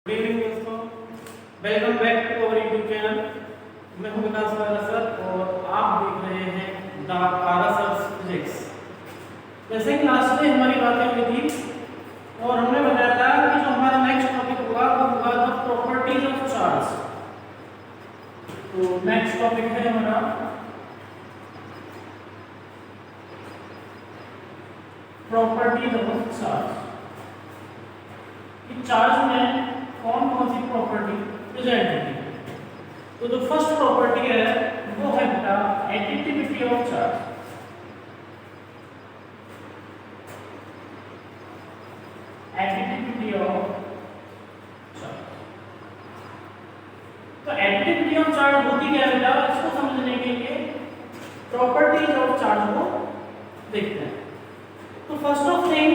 Good evening दोस्तों, welcome back to our YouTube channel. मैं हूं विकास वाला सर और आप देख रहे हैं द आरा सर फिजिक्स। जैसे कि लास्ट में हमारी बातें हुई थी और हमने बताया था कि जो हमारा नेक्स्ट टॉपिक होगा वो होगा द प्रॉपर्टीज ऑफ चार्ज। तो नेक्स्ट टॉपिक है हमारा प्रॉपर्टीज ऑफ चार्ज। चार्ज में कौन कौन सी प्रॉपर्टी प्रेजेंट होती है। तो जो फर्स्ट प्रॉपर्टी है वो है बेटा additivity of charge. Additivity of charge. तो एडिटिविटी ऑफ चार्ज होती क्या है बेटा, इसको समझने के लिए प्रॉपर्टीज ऑफ चार्ज को देखते हैं। तो first of thing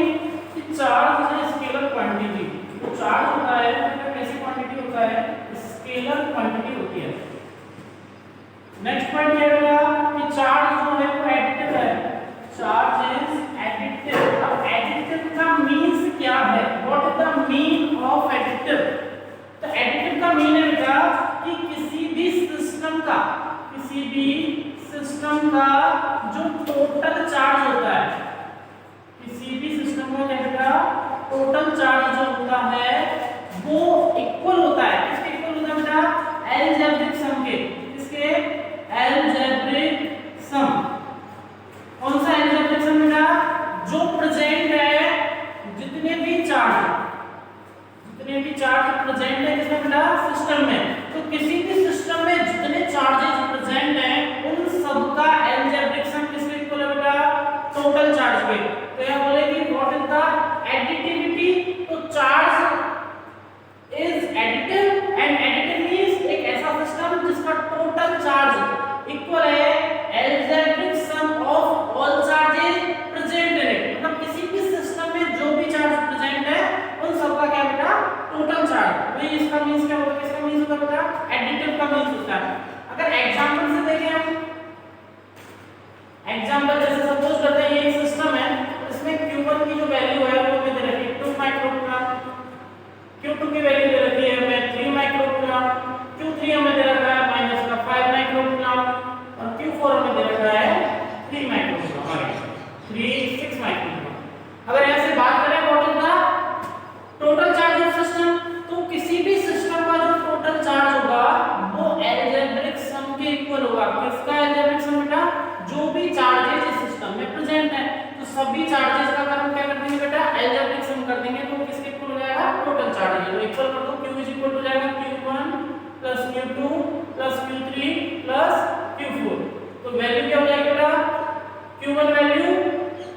charge is scalar quantity. जो चार्ज होता है वो कैसी क्वांटिटी होता है, स्केलर क्वांटिटी होती है। नेक्स्ट पॉइंट क्या है कि चार्ज जो है वो एडिटिव है। Charge is additive. अब एडिटिव का मीन्स क्या है, what is the mean of additive. तो एडिटिव का मीन है बेटा कि किसी भी सिस्टम का जो टोटल चार्ज होता है, किसी भी सिस्टम का क्या बेटा टोटल चार्ज जो होता है वो इक्वल होता है। किसके इक्वल होता है बेटा, अलजेब्रिक सम के। किसके, अलजेब्रिक सम। कौन सा अलजेब्रिक सम बेटा, जो प्रेजेंट है जितने भी चार्ज प्रेजेंट है किसमें बेटा, सिस्टम में। तो किसी भी सिस्टम में जितने चार्जेस प्रेजेंट हैं उन सबका अलजेब्रिक सम किसके इक्वल है बेटा, टोटल चार्ज के। तो यह बोले कि व्हाट इज द एडिटिविटी। तो charge is additive and additive means एक ऐसा सिस्टम जिसका टोटल चार्ज इक्वल है algebraic sum of all charges present in it. मतलब किसी भी सिस्टम में जो भी चार्ज प्रेजेंट है उन सबका क्या बेटा टोटल चार्ज। वही इसका मींस क्या होता है, किसका मींस होता है बेटा, एडिटिव का मींस होता है। अगर एग्जांपल से देखें हम, एग्जांपल जैसे सपोज करते हैं ये एक सिस्टम है, इसमें Q1 की जो वैल्यू है वो हमें दे रखी है 2 माइक्रोकूलम, Q2 की वैल्यू दे रखी है हमें 3 माइक्रोकूलम, Q3 हमें दे रखा है माइनस का 5 माइक्रोकूलम और Q4 हमें दे रखा है 3 माइक्रोकूलम, 6 माइक्रोकूलम। अगर ऐसे बात करें what is the total charge of system, तो किसी भी सिस्टम का जो टोटल चार्ज होगा वो अलजेब्रिक सम के इक्वल होगा। किसका अलजेब्रिक सम बेटा, जो भी चार्जेस इस सिस्टम में प्रेजेंट है तो सभी चार्जेस का अगर हम क्या कर देंगे बेटा अलजेब्रिक सम कर देंगे तो किसके इक्वल हो जाएगा, टोटल चार्ज। तो इक्वल कर दो, Q इज इक्वल हो जाएगा Q1 plus Q2 plus Q3 plus Q4। तो वैल्यू क्या हो जाएगी बेटा, Q1 value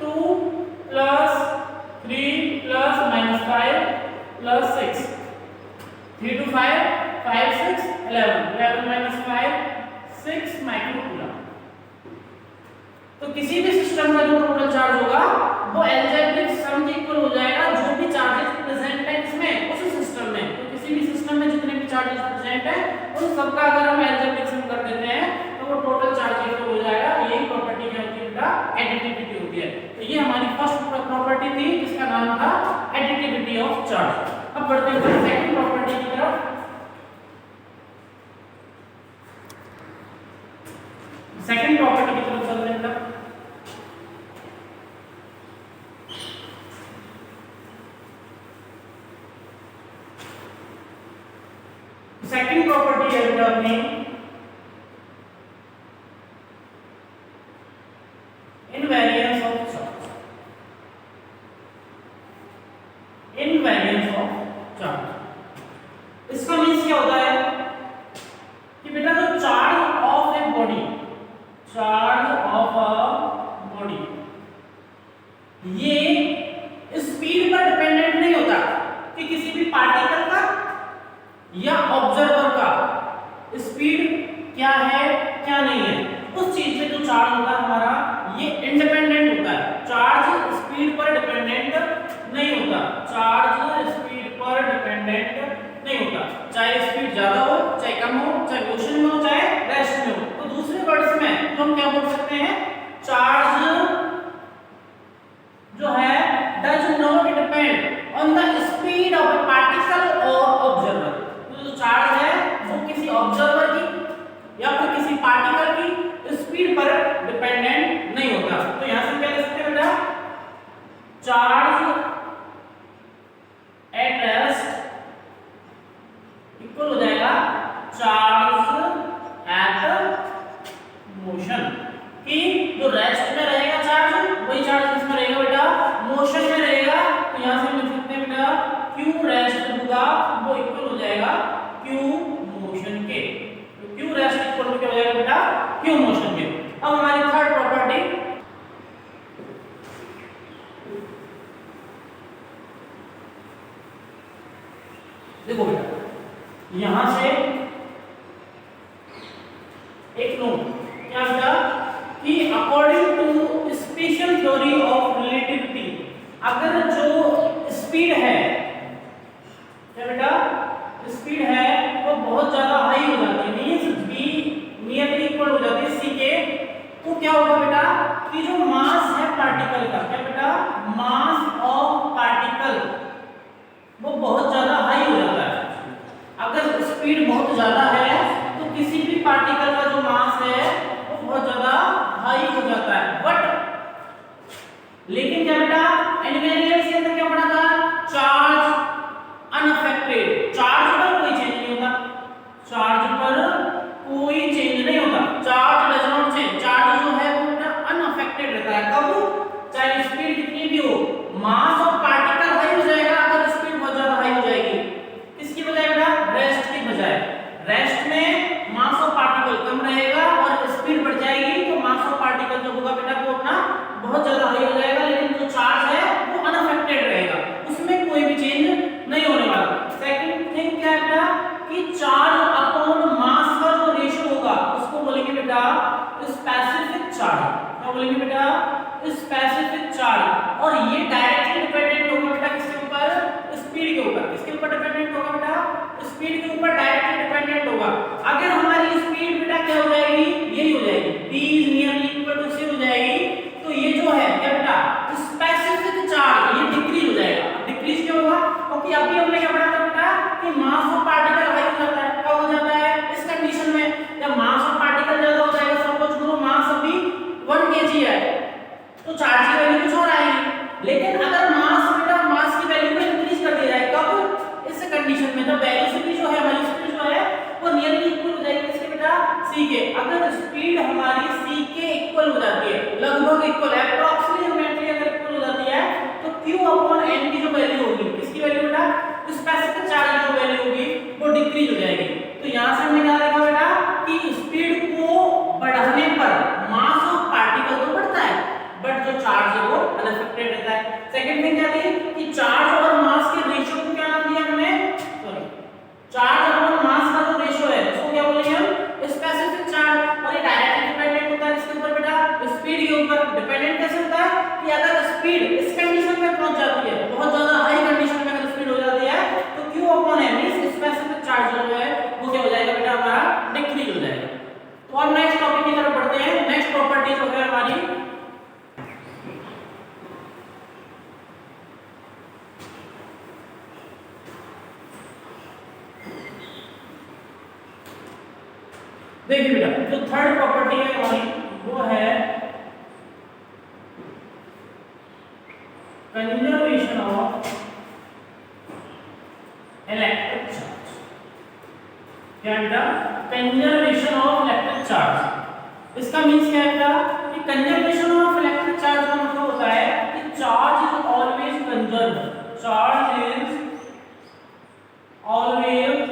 2 plus 3 plus -5 plus 6, 3 to 5 5 6 11 11 minus 5 6 microcoulomb. तो किसी भी सिस्टम का जो टोटल चार्ज होगा वो अलजेब्रिक सम के इक्वल हो जाएगा जो भी चार्जेस प्रेजेंट है इसमें उस सिस्टम में। तो किसी भी सिस्टम में जितने भी चार्जेस प्रेजेंट है उन सबका अगर हम अलजेब्रिक सम कर देते हैं तो वो टोटल चार्ज इक्वल हो जाएगा। यही प्रॉपर्टी क्या होती है बेटा, एडिटिविटी होती है। तो ये हमारी फर्स्ट प्रॉपर्टी थी जिसका नाम था एडिटिविटी ऑफ चार्ज। अब बढ़ते हैं सेकंड प्रॉपर्टी की तरफ। सेकंड प्रॉपर्टी की तरफ चलते हैं बेटा। सेकंड प्रॉपर्टी है बेटा अपनी invariance of charge. Invariance of charge इसका मींस क्या होता है कि बेटा जो charge of a body, charge of a body ये स्पीड पर डिपेंडेंट नहीं होता कि किसी भी पार्टिकल का या ऑब्जर्वर का स्पीड क्या है क्या नहीं है। उस चीज पे जो चार्ज होता है हमारा ये इंडिपेंडेंट होता है। चार्ज स्पीड पर डिपेंडेंट नहीं होता, चार्ज स्पीड पर डिपेंडेंट नहीं होता। चाहे स्पीड ज्यादा हो चाहे कम हो, चाहे मोशन में हो चाहे रेस्ट में हो। तो दूसरे वर्ड्स में तो हम क्या बोल सकते हैं, चार्ज जो है does not depend on the speed of A particle और ऑब्जेक्ट। इक्वल हो जाएगा चार्ज एट मोशन, कि जो रेस्ट में रहेगा चार्ज वही चार्ज किसमें रहेगा बेटा, मोशन में रहेगा। तो यहां से हम लिख सकते हैं बेटा q रेस्ट होगा वो इक्वल हो जाएगा q मोशन के। तो q रेस्ट इक्वल हो जाएगा बेटा q मोशन के। अब हमारी थर्ड प्रॉपर्टी, देखो बेटा यहां से एक नोट क्या बेटा कि according to special theory of relativity, अगर जो स्पीड है क्या बेटा, स्पीड है वो बहुत ज्यादा हाई हो जाती है, मींस v नियरली इक्वल हो जाती है c के, तो क्या होगा बेटा कि जो मास है पार्टिकल का, क्या बेटा मास ऑफ पार्टिकल वो बहुत ज्यादा हाई हो जाता है। अगर स्पीड बहुत ज्यादा है तो किसी भी पार्टिकल का जो मास है वो बहुत ज्यादा हाई हो जाता है। बट लेकिन क्या बेटा इनवेरिएंस के अंदर क्या पढ़ा था, चार्ज अनअफेक्टेड, चार्ज पर कोई चेंज नहीं होता, चार्ज पर कोई चेंज नहीं होता, charge does not change, charge जो है वो बेटा अनअफेक्टेड रहता है। कब, चाहे स्पीड कितनी भी हो, मास ऑफ पार्टिकल हाई हो जाएगा अगर स्पीड बहुत ज्यादा हाई हो जाएगी, किसकी बजाय बेटा रेस्ट की बजाय, रेस्ट में मास ऑफ पार्टिकल कम रहेगा और स्पीड बढ़ जाएगी, तो मास ऑफ पार्टिकल जो होगा बेटा वो अपना बहुत ज्यादा हाई हो जाएगा, लेकिन जो चार्ज है वो अनअफेक्टेड रहेगा, उसमें कोई भी चेंज नहीं होने वाला। सेकंड थिंग क्या है बेटा कि चार्ज अपॉन मास का जो रेशियो होगा उसको बोलेंगे बेटा स्पेसिफिक चार्ज। क्या बोलेंगे बेटा, स्पेसिफिक चार्ज। और ये डायरेक्टली डिपेंडेंट होगा बेटा किसके ऊपर, स्पीड के ऊपर। किसके ऊपर डिपेंडेंट होगा बेटा, स्पीड के ऊपर डायरेक्टली डिपेंडेंट होगा। अगर हमारी स्पीड बेटा क्या हो जाएगी, यही हो जाएगी v is nearly equal to c हो जाएगी, तो ये जो है क्या बेटा स्पेसिफिक चार्ज ये डिक्रीज हो जाएगा। डिक्रीज क्यों होगा, क्योंकि अभी हमने क्या पढ़ा था बेटा कि मास ऑफ पार्टिकल हाई हो जाता है, कब हो जाता है, इस कंडीशन में जब मास ऑफ पार्टिकल ज्यादा हो जाएगा, सपोज करो मास अभी 1 kg है तो चार्ज की वैल्यू कुछ और आएगी, लेकिन अगर मास बेटा मास की वैल्यू को इंक्रीज कर दिया जाए, कब, इस कंडीशन में जब वेलोसिटी जो है हमारी स्पीड जो है वो नियरली इक्वल हो जाएगी इसके बेटा c के। अगर स्पीड हमारी c के इक्वल हो जाती है, लगभग इक्वल, अप्रॉक्सीमेटली अगर इक्वल हो जाती है, तो q अपॉन n की जो वैल्यू होगी, किसकी वैल्यू बेटा स्पेसिफिक चार्ज की जो वैल्यू होगी वो डिक्रीज हो जाएगी। तो यहां से हमने क्या देखा बेटा कि स्पीड को बढ़ाने पर मास ऑफ पार्टिकल तो बढ़ता है बट जो चार्ज है वो अनअफेक्टेड रहता है। सेकंड थिंग क्या थी कि चार्ज और मास के रेशियो को क्या नाम दिया हमने, सॉरी चार्ज और मास का जो रेशियो है उसको क्या बोलेंगे हम, स्पेसिफिक चार्ज। और ये डायरेक्टली डिपेंडेंट होता है इसके ऊपर बेटा, स्पीड के ऊपर। डिपेंडेंट कैसे होता है कि अगर स्पीड इस कंडीशन में पहुंच जाती है, बहुत ज्यादा हाई कंडीशन में अगर स्पीड हो जाती है, तो q अपॉन m इस स्पेसिफिक चार्ज जो है वो क्या हो जाएगा बेटा हमारा डिक्रीज हो जाएगा। तो अब नेक्स्ट टॉपिक की तरफ बढ़ते हैं। नेक्स्ट प्रॉपर्टी जो है हमारी देखिए बेटा, जो थर्ड प्रॉपर्टी है हमारी वो है कंजर्वेशन ऑफ इलेक्ट्रिक चार्ज। क्या बेटा, कंजर्वेशन ऑफ इलेक्ट्रिक चार्ज। इसका मींस क्या है बेटा कि कंजर्वेशन ऑफ इलेक्ट्रिक चार्ज का मतलब होता है कि charge is always conserve, charge is always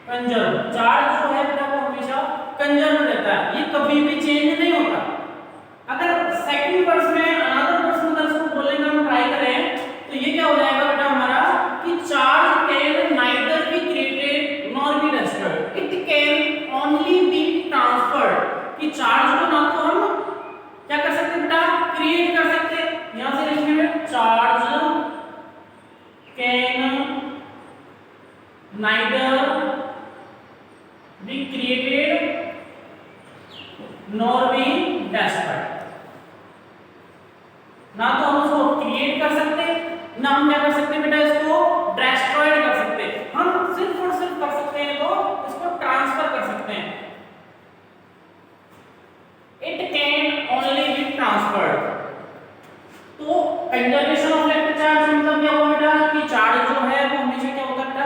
conserve. Charge जो है बेटा वो हमेशा कंजर्व रहता है, ये कभी भी चेंज नहीं होता। अगर सेकंड वर्स में अनदर पर्सन अगर इसको बोलने का हम ट्राई करें तो ये क्या हो जाएगा बेटा हमारा कि charge can neither be created nor be destroyed, it can only be transferred. कि चार्ज को ना तो हम क्या कर सकते बेटा क्रिएट कर सकते, यहां से लिखेंगे charge can neither be created nor be destroyed। ना तो हम उसको क्रिएट कर सकते, ना हम क्या कर सकते बेटा इसको डिस्ट्रॉयड कर सकते, हम सिर्फ और सिर्फ कर सकते हैं तो इसको ट्रांसफर कर सकते हैं। It can only be transferred. तो कंजर्वेशन ऑफ इलेक्ट्रिक चार्ज मतलब क्या हुआ बेटा कि चार्ज जो है वो हमेशा क्या होता है बेटा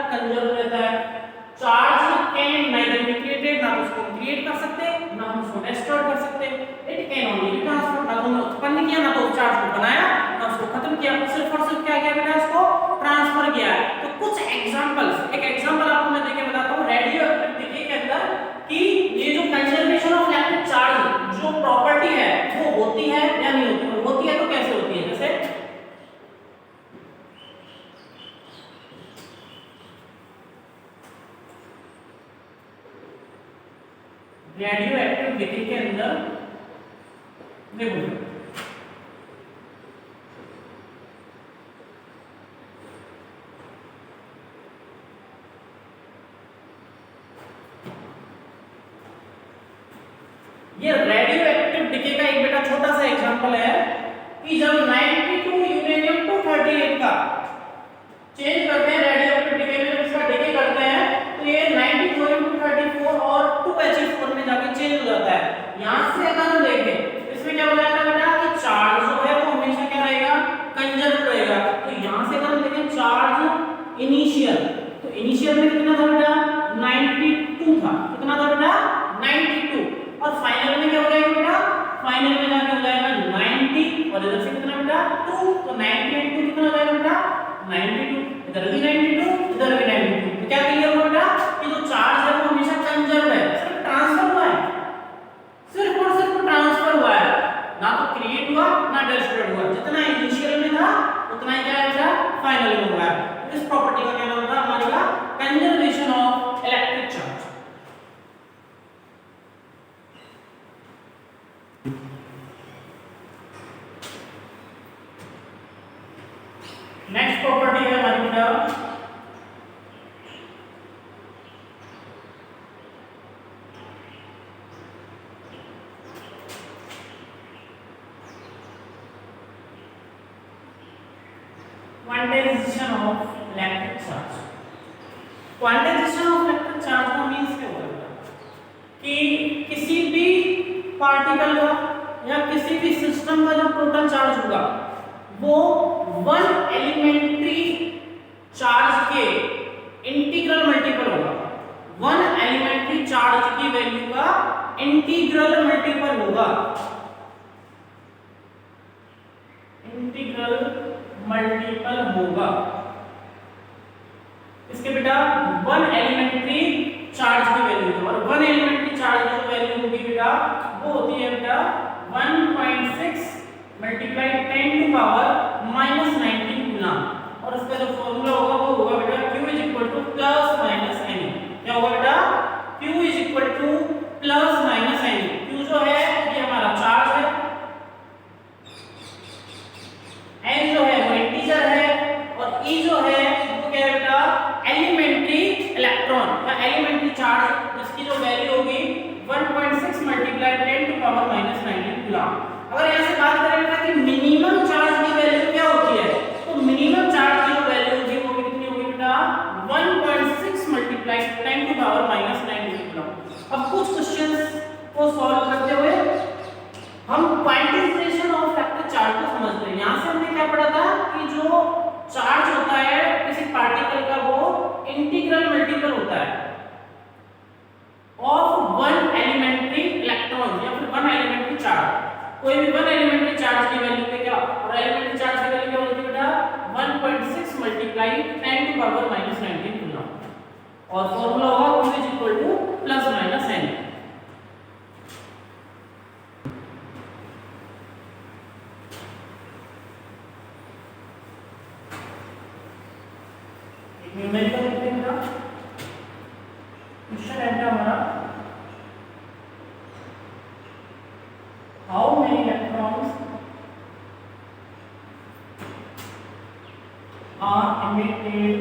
क्रिएट कर सकते, ना हम उसको डिस्ट्रॉय कर सकते। इट कैन ओनली ट्रांसफर, ना तो हमने उत्पन्न किया, ना तो चार्ज को बनाया, ना उसको खत्म किया, सिर्फ और सिर्फ क्या किया बेटा, इसको ट्रांसफर किया। तो कुछ एग्जांपल्स, एक एग्जांपल आपको मैं देके बताता हूं रेडियो एक्टिविटी के अंदर कि ये जो कंजर्वेशन ऑफ इलेक्ट्रिक चार्ज जो प्रॉपर्टी है वो होती है या नहीं होती, होती है तो कैसे होती है। जैसे रेडियो एक्टिविटी के अंदर देखो ये रेडियो एक्टिव डिके का एक बेटा छोटा सा एग्जांपल है कि जब 92 यूरेनियम 238 का चेंज करते हैं रेडियो एक्टिव डिके में, जब इसका डिके करते हैं तो ये 94 234 और 2He4 में जाके चेंज हो जाता है। यहां से अगर हम देखें इसमें क्या हो जाएगा बेटा कि चार्ज जो है वो हमेशा क्या रहेगा, कंजर्व रहेगा। तो यहां से अगर हम देखें चार्ज इनिशियल, तो इनिशियल में कितना था बेटा 92 था, कितना था बेटा 92, और फाइनल में क्या हो जाएगा बेटा, फाइनल में जाके हो जाएगा 90, और इधर से कितना बेटा 2, तो 98 2 कितना हो जाएगा बेटा 92, इधर भी 92 इधर भी 92। तो क्या क्लियर हुआ बेटा कि जो चार्ज है वो हमेशा कंजर्व है, सिर्फ ट्रांसफर हुआ है, सिर्फ और सिर्फ ट्रांसफर हुआ है, ना तो क्रिएट हुआ ना डिस्ट्रॉय हुआ। जितना इनिशियल में था उतना ही क्या है बेटा फाइनल में हुआ है। इस प्रॉपर्टी का क्या नाम था हमारे का conservation of electric charge. Next property है हमारी बेटा quantization of electric charge. Quantization of electric charge का मींस क्या होता है कि किसी भी पार्टिकल का या किसी भी सिस्टम का जो टोटल चार्ज होगा वो वन एलिमेंट्री चार्ज के इंटीग्रल मल्टीपल होगा। वन एलिमेंट्री चार्ज की वैल्यू का इंटीग्रल मल्टीपल होगा, इंटीग्रल मल्टीपल होगा। इसके बेटा वन एलिमेंट्री चार्ज की वैल्यू, और वन एलिमेंट्री चार्ज की जो वैल्यू होगी बेटा वो होती है बेटा 1.6 मल्टीप्लाई 10 टू पावर माइनस 19 गुना, और इसका जो फॉर्मूला होगा वो होगा बेटा Q is equal to plus minus n. क्या होगा बेटा Q is equal to plus minus n. Q जो है ये हमारा चार्ज है, n जो है वो इंटीजर है, और E जो है वो क्या है बेटा एलिमेंट्री इलेक्ट्रॉन या एलिमेंट्री चार्ज, जिसकी जो वैल्यू होगी 1.6 मल्टीप्लाई 10 टू पावर माइनस 19 गुना। अगर यहां से बात करें बेटा कि मिनिमम चार्ज की वैल्यू क्या होती है, तो मिनिमम चार्ज की जो वैल्यू होगी वो कितनी होगी बेटा 1.6 मल्टीप्लाई 10 टू पावर माइनस 19 गुना। अब कुछ क्वेश्चंस को सॉल्व करते हुए हम क्वांटाइजेशन ऑफ इलेक्ट्रिक चार्ज को समझते हैं। यहां से हमने क्या पढ़ा था कि जो चार्ज होता है किसी पार्टिकल का वो इंटीग्रल मल्टीपल होता है ऑफ वन एलिमेंट्री इलेक्ट्रॉन या फिर वन एलिमेंट्री चार्ज। कोई भी वन एलिमेंट्री चार्ज की वैल्यू पे क्या, और एलिमेंट्री चार्ज की वैल्यू क्या होती है बेटा 1.6 मल्टीप्लाई 10 टू पावर माइनस 19 गुना, और फॉर्मूला होगा Q is equal to plus minus n। Numerical लिखते हैं बेटा, क्वेश्चन है हमारा how many electrons are emitted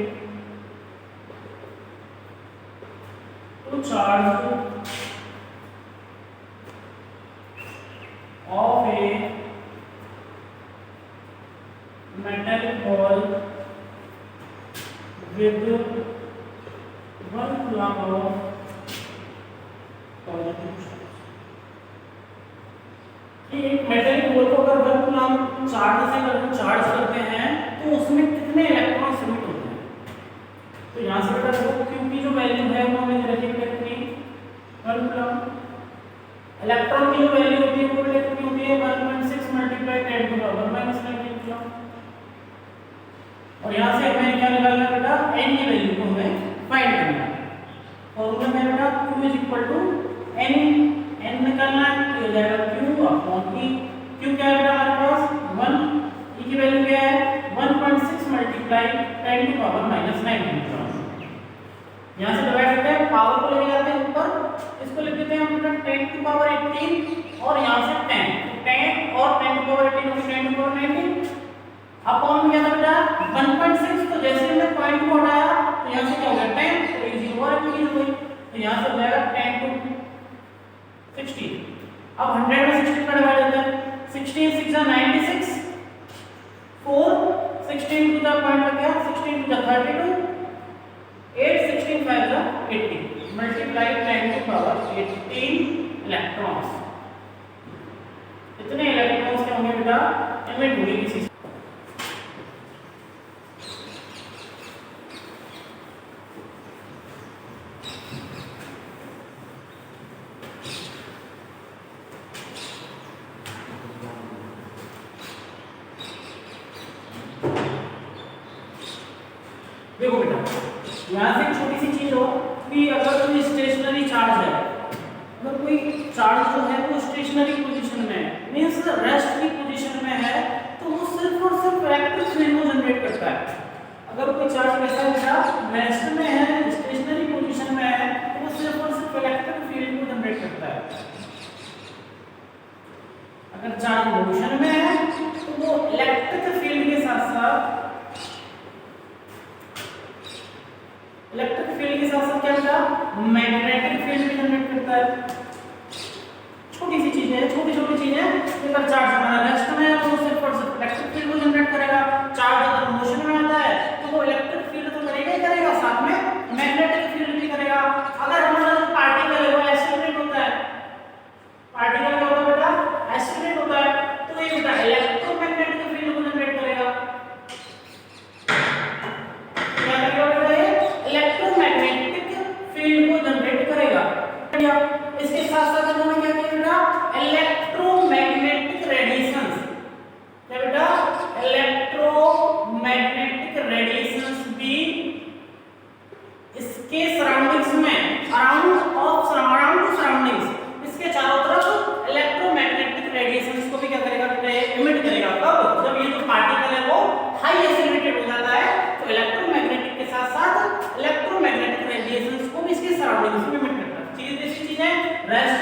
to charge of a metal ball with 1 coulomb of positive charge। कि एक मेटल बॉल को अगर 1 कूलम्ब चार्ज से अगर हम चार्ज करते हैं तो उसमें कितने इलेक्ट्रॉन एमिट होते हैं। तो यहाँ से बेटा देखो Q की जो वैल्यू है वो हमें रखी है कितनी 1 कूलम्ब, में क्या बेटा Q is equal to n, n निकालना है तो हो जाएगा Q अपॉन E। Q क्या है बेटा हमारे पास 1, E की वैल्यू क्या है 1.6 मल्टीप्लाई 10 टू पावर -9 इलेक्ट्रॉन। यहाँ से डिवाइड करते हैं, पावर को लेके जाते हैं ऊपर, इसको लिख देते हैं हम बेटा 10 टू पावर 18 और यहाँ से 10, तो 10 और 10 टू पावर 18 होगी 10 टू पावर 19 अपॉन में क्या था बेटा 1.6, तो जैसे हमने पॉइंट को हटाया तो यहाँ से क्या हो गया 10, तो ये 0 और इंक्रीज हो गई, तो यहाँ से हो जाएगा 10 टू 16। अब 100 में 16 का डिवाइड होता है, 16 6 जा 96, 4 16 टू द पॉइंट लग गया, 16 टू द 32, 8 16 5 जा 80 मल्टीप्लाई 10 टू पावर 18 इलेक्ट्रॉन्स। इतने इलेक्ट्रॉन्स क्या होंगे बेटा एमिट होंगे किसी। देखो बेटा यहाँ से एक छोटी सी चीज हो कि अगर कोई स्टेशनरी चार्ज है, अगर कोई चार्ज जो है वो स्टेशनरी पोजीशन में है, मींस रेस्ट की पोजीशन में है, तो वो सिर्फ और सिर्फ इलेक्ट्रिक फील्ड को जनरेट करता है। अगर कोई चार्ज कैसा बेटा रेस्ट में है, स्टेशनरी पोजीशन में है, तो वो सिर्फ और सिर्फ इलेक्ट्रिक फील्ड को जनरेट करता है। अगर चार्ज मोशन में है तो वो इलेक्ट्रिक फील्ड के साथ साथ क्या होगा मैग्नेटिक फील्ड भी जनरेट करता है। छोटी सी चीजें हैं, छोटी छोटी चीजें। अगर चार्ज हमारा रेस्ट में है तो वो सिर्फ और सिर्फ इलेक्ट्रिक फील्ड को जनरेट करेगा। चार्ज अगर मोशन में आता है तो वो इलेक्ट्रिक फील्ड तो करेगा ही करेगा, साथ में मैग्नेटिक फील्ड भी करेगा। अगर हमारा जो पार्टिकल है वो एक्सीलरेट होता है, पार्टिकल क्या होता है बेटा एक्सीलरेट होता है, तो ये बेटा इलेक्ट्रोमैग्नेटिक फील्ड को जनरेट करेगा। क्या करेगा बेटा ये इलेक्ट्रोमैग्नेटिक फील्ड को जनरेट करेगा। इसके साथ साथ उन्होंने क्या किया बेटा इलेक्ट्रोमैग्नेटिक रेडिएशंस, क्या बेटा इलेक्ट्रोमैग्नेटिक रेडिएशंस भी इसके सराउंडिंग्स में अराउंड सराउंडिंग्स इसके चारों तरफ इलेक्ट्रोमैग्नेटिक रेडिएशंस को भी क्या करेगा बेटा एमिट करेगा। कब? जब ये जो पार्टिकल है वो हाई एक्सीलरेटेड हो जाता है तो इलेक्ट्रोमैग्नेटिक के साथ साथ इलेक्ट्रोमैग्नेटिक रेडिएशंस को भी इसके सराउंडिंग्स में एमिट करता है। चीज ऐसी चीज है रेस्ट